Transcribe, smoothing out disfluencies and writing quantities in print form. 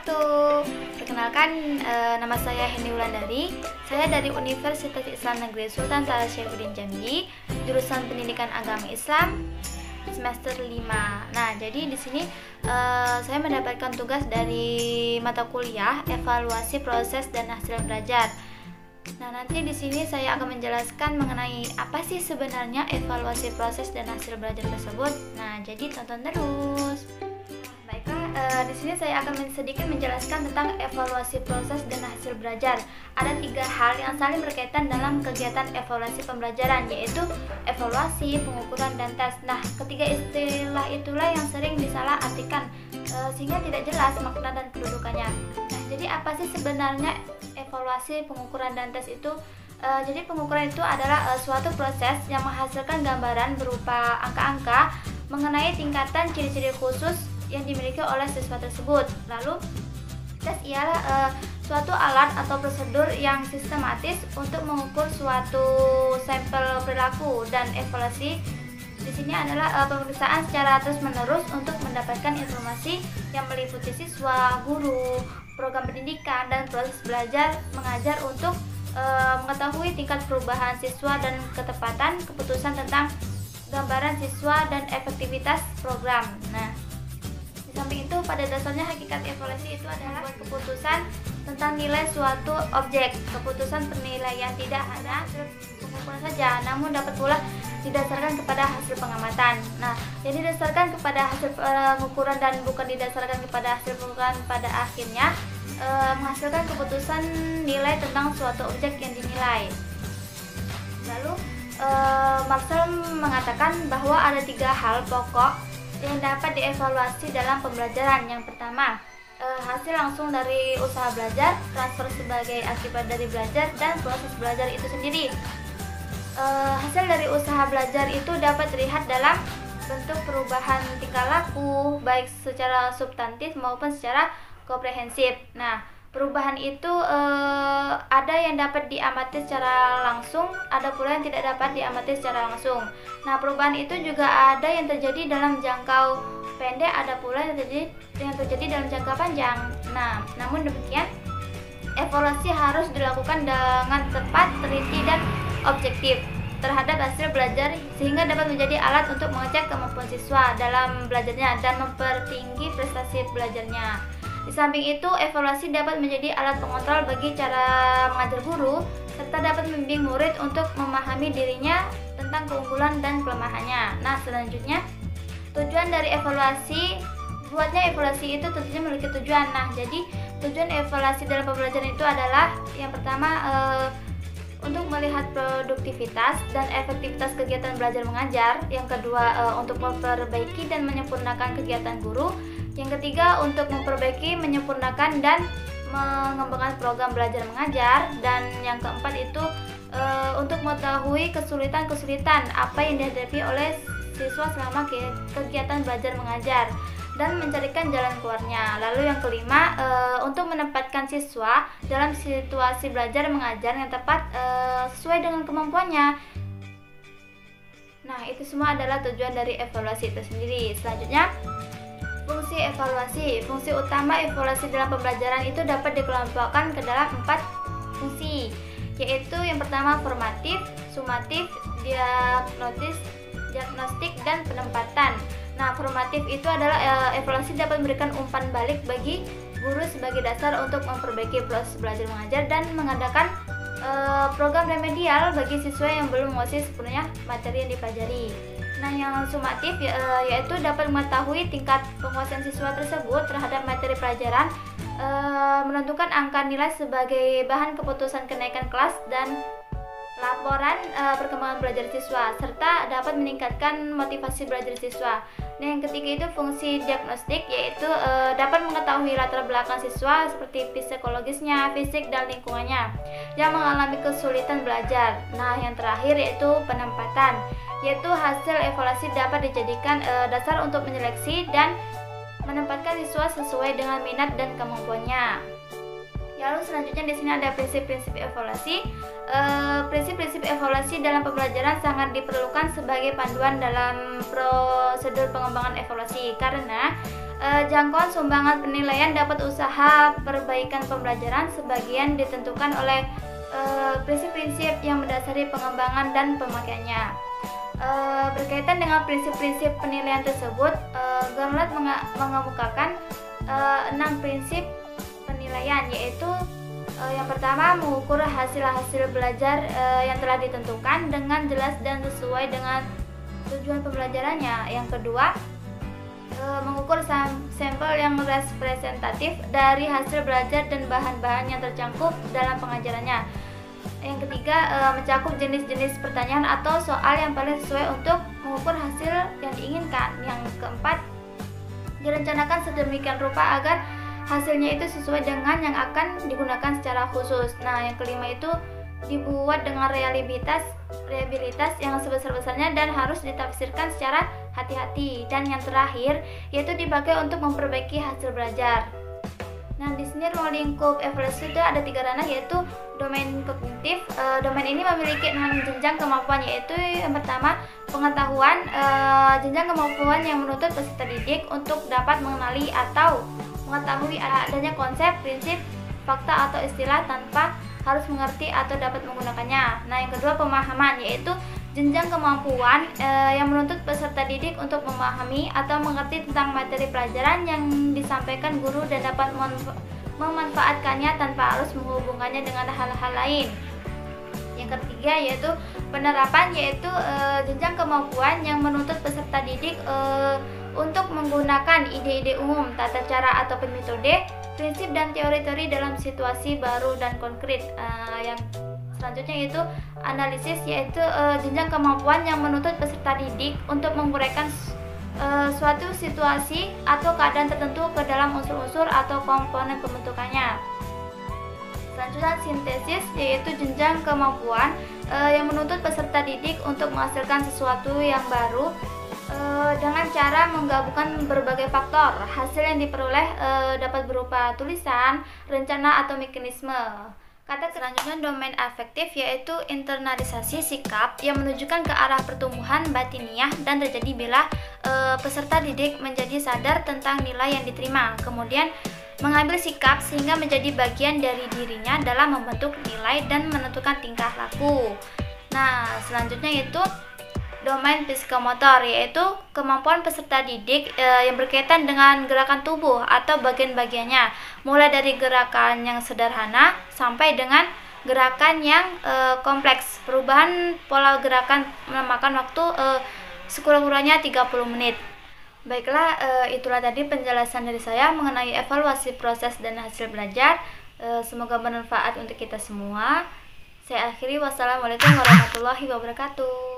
wabarakatuh. Perkenalkan, nama saya Henny Wulandari. Saya dari Universitas Islam Negeri Sultan Talasyafuddin Jambi, jurusan Pendidikan Agama Islam semester 5. Nah, jadi di sini saya mendapatkan tugas dari mata kuliah evaluasi proses dan hasil belajar. Nah, nanti di sini saya akan menjelaskan mengenai apa sih sebenarnya evaluasi proses dan hasil belajar tersebut. Nah, jadi tonton terus. Di sini saya akan sedikit menjelaskan tentang evaluasi proses dan hasil belajar. Ada 3 hal yang saling berkaitan dalam kegiatan evaluasi pembelajaran, yaitu evaluasi, pengukuran, dan tes. Nah, ketiga istilah itulah yang sering disalahartikan sehingga tidak jelas makna dan kedudukannya. Nah, jadi apa sih sebenarnya evaluasi, pengukuran, dan tes itu? Jadi pengukuran itu adalah suatu proses yang menghasilkan gambaran berupa angka-angka mengenai tingkatan ciri-ciri khusus yang dimiliki oleh siswa tersebut. Lalu tes ialah suatu alat atau prosedur yang sistematis untuk mengukur suatu sampel perilaku, dan evaluasi di sini adalah pemeriksaan secara terus-menerus untuk mendapatkan informasi yang meliputi siswa, guru, program pendidikan, dan proses belajar mengajar untuk mengetahui tingkat perubahan siswa dan ketepatan keputusan tentang gambaran siswa dan efektivitas program. Nah, di samping itu, pada dasarnya hakikat evaluasi itu adalah keputusan tentang nilai suatu objek. Keputusan penilaian tidak hanya pengukuran saja, namun dapat pula didasarkan kepada hasil pengamatan. Nah, yang didasarkan kepada hasil pengukuran dan bukan didasarkan kepada hasil pengukuran pada akhirnya menghasilkan keputusan nilai tentang suatu objek yang dinilai. Lalu Marcel mengatakan bahwa ada 3 hal pokok yang dapat dievaluasi dalam pembelajaran. Yang pertama, hasil langsung dari usaha belajar, transfer sebagai akibat dari belajar, dan proses belajar itu sendiri. Hasil dari usaha belajar itu dapat dilihat dalam bentuk perubahan tingkah laku, baik secara substantif maupun secara komprehensif. Nah, perubahan itu ada yang dapat diamati secara langsung, ada pula yang tidak dapat diamati secara langsung. Nah, perubahan itu juga ada yang terjadi dalam jangka pendek, ada pula yang terjadi dalam jangka panjang. Nah, namun demikian, evaluasi harus dilakukan dengan tepat, teliti, dan objektif terhadap hasil belajar sehingga dapat menjadi alat untuk mengecek kemampuan siswa dalam belajarnya dan mempertinggi prestasi belajarnya. Di samping itu, evaluasi dapat menjadi alat pengontrol bagi cara mengajar guru, serta dapat membimbing murid untuk memahami dirinya tentang keunggulan dan kelemahannya. Nah, selanjutnya, tujuan dari evaluasi, buatnya evaluasi itu tentunya memiliki tujuan. Nah, jadi tujuan evaluasi dalam pembelajaran itu adalah yang pertama, untuk melihat produktivitas dan efektivitas kegiatan belajar mengajar. Yang kedua, untuk memperbaiki dan menyempurnakan kegiatan guru. Yang ketiga, untuk memperbaiki, menyempurnakan, dan mengembangkan program belajar mengajar. Dan yang keempat itu untuk mengetahui kesulitan-kesulitan apa yang dihadapi oleh siswa selama kegiatan belajar mengajar dan mencarikan jalan keluarnya. Lalu yang kelima, untuk menempatkan siswa dalam situasi belajar mengajar yang tepat sesuai dengan kemampuannya. Nah, itu semua adalah tujuan dari evaluasi itu sendiri. Selanjutnya, fungsi evaluasi. Fungsi utama evaluasi dalam pembelajaran itu dapat dikelompokkan ke dalam 4 fungsi, yaitu yang pertama formatif, sumatif, diagnostik, dan penempatan. Nah, formatif itu adalah evaluasi dapat memberikan umpan balik bagi guru sebagai dasar untuk memperbaiki proses belajar mengajar dan mengadakan program remedial bagi siswa yang belum menguasai sepenuhnya materi yang dipelajari. Nah, yang sumatif yaitu dapat mengetahui tingkat penguasaan siswa tersebut terhadap materi pelajaran, menentukan angka nilai sebagai bahan keputusan kenaikan kelas dan laporan perkembangan belajar siswa, serta dapat meningkatkan motivasi belajar siswa. Nah, yang ketiga itu fungsi diagnostik, yaitu dapat mengetahui latar belakang siswa seperti psikologisnya, fisik, dan lingkungannya yang mengalami kesulitan belajar. Nah, yang terakhir yaitu penempatan, yaitu hasil evaluasi dapat dijadikan dasar untuk menyeleksi dan menempatkan siswa sesuai dengan minat dan kemampuannya. Lalu selanjutnya di sini ada prinsip-prinsip evaluasi. Prinsip-prinsip evaluasi dalam pembelajaran sangat diperlukan sebagai panduan dalam prosedur pengembangan evaluasi, karena Jangkauan sumbangan penilaian dapat usaha perbaikan pembelajaran sebagian ditentukan oleh prinsip-prinsip yang mendasari pengembangan dan pemakaiannya. Berkaitan dengan prinsip-prinsip penilaian tersebut, Garnett mengemukakan 6 prinsip penilaian, yaitu yang pertama, mengukur hasil-hasil belajar yang telah ditentukan dengan jelas dan sesuai dengan tujuan pembelajarannya. Yang kedua, mengukur sampel yang representatif dari hasil belajar dan bahan-bahan yang tercakup dalam pengajarannya. Yang ketiga, mencakup jenis-jenis pertanyaan atau soal yang paling sesuai untuk mengukur hasil yang diinginkan. Yang keempat, direncanakan sedemikian rupa agar hasilnya itu sesuai dengan yang akan digunakan secara khusus. Nah, yang kelima itu dibuat dengan reliabilitas yang sebesar-besarnya dan harus ditafsirkan secara hati-hati. Dan yang terakhir yaitu dipakai untuk memperbaiki hasil belajar. Nah, di sini ruang lingkup evaluasi itu ada 3 ranah, yaitu domain kognitif. Domain ini memiliki 6 jenjang kemampuan, yaitu yang pertama pengetahuan, jenjang kemampuan yang menuntut peserta didik untuk dapat mengenali atau mengetahui adanya konsep, prinsip, fakta atau istilah tanpa harus mengerti atau dapat menggunakannya. Nah, yang kedua pemahaman, yaitu jenjang kemampuan yang menuntut peserta didik untuk memahami atau mengerti tentang materi pelajaran yang disampaikan guru dan dapat memanfaatkannya tanpa harus menghubungkannya dengan hal-hal lain. Yang ketiga yaitu penerapan, yaitu jenjang kemampuan yang menuntut peserta didik untuk menggunakan ide-ide umum, tata cara ataupun metode, prinsip dan teori-teori dalam situasi baru dan konkret. Yang selanjutnya yaitu analisis, yaitu jenjang kemampuan yang menuntut peserta didik untuk menguraikan suatu situasi atau keadaan tertentu ke dalam unsur-unsur atau komponen pembentukannya. Selanjutnya sintesis, yaitu jenjang kemampuan yang menuntut peserta didik untuk menghasilkan sesuatu yang baru dengan cara menggabungkan berbagai faktor. Hasil yang diperoleh dapat berupa tulisan, rencana, atau mekanisme. Kata selanjutnya domain afektif, yaitu internalisasi sikap yang menunjukkan ke arah pertumbuhan batiniah dan terjadi bila peserta didik menjadi sadar tentang nilai yang diterima, kemudian mengambil sikap sehingga menjadi bagian dari dirinya dalam membentuk nilai dan menentukan tingkah laku. Nah, selanjutnya itu domain psikomotor, yaitu kemampuan peserta didik yang berkaitan dengan gerakan tubuh atau bagian-bagiannya, mulai dari gerakan yang sederhana sampai dengan gerakan yang kompleks. Perubahan pola gerakan memakan waktu sekurang-kurangnya 30 menit. Baiklah, itulah tadi penjelasan dari saya mengenai evaluasi proses dan hasil belajar. Semoga bermanfaat untuk kita semua. Saya akhiri, wassalamualaikum warahmatullahi wabarakatuh.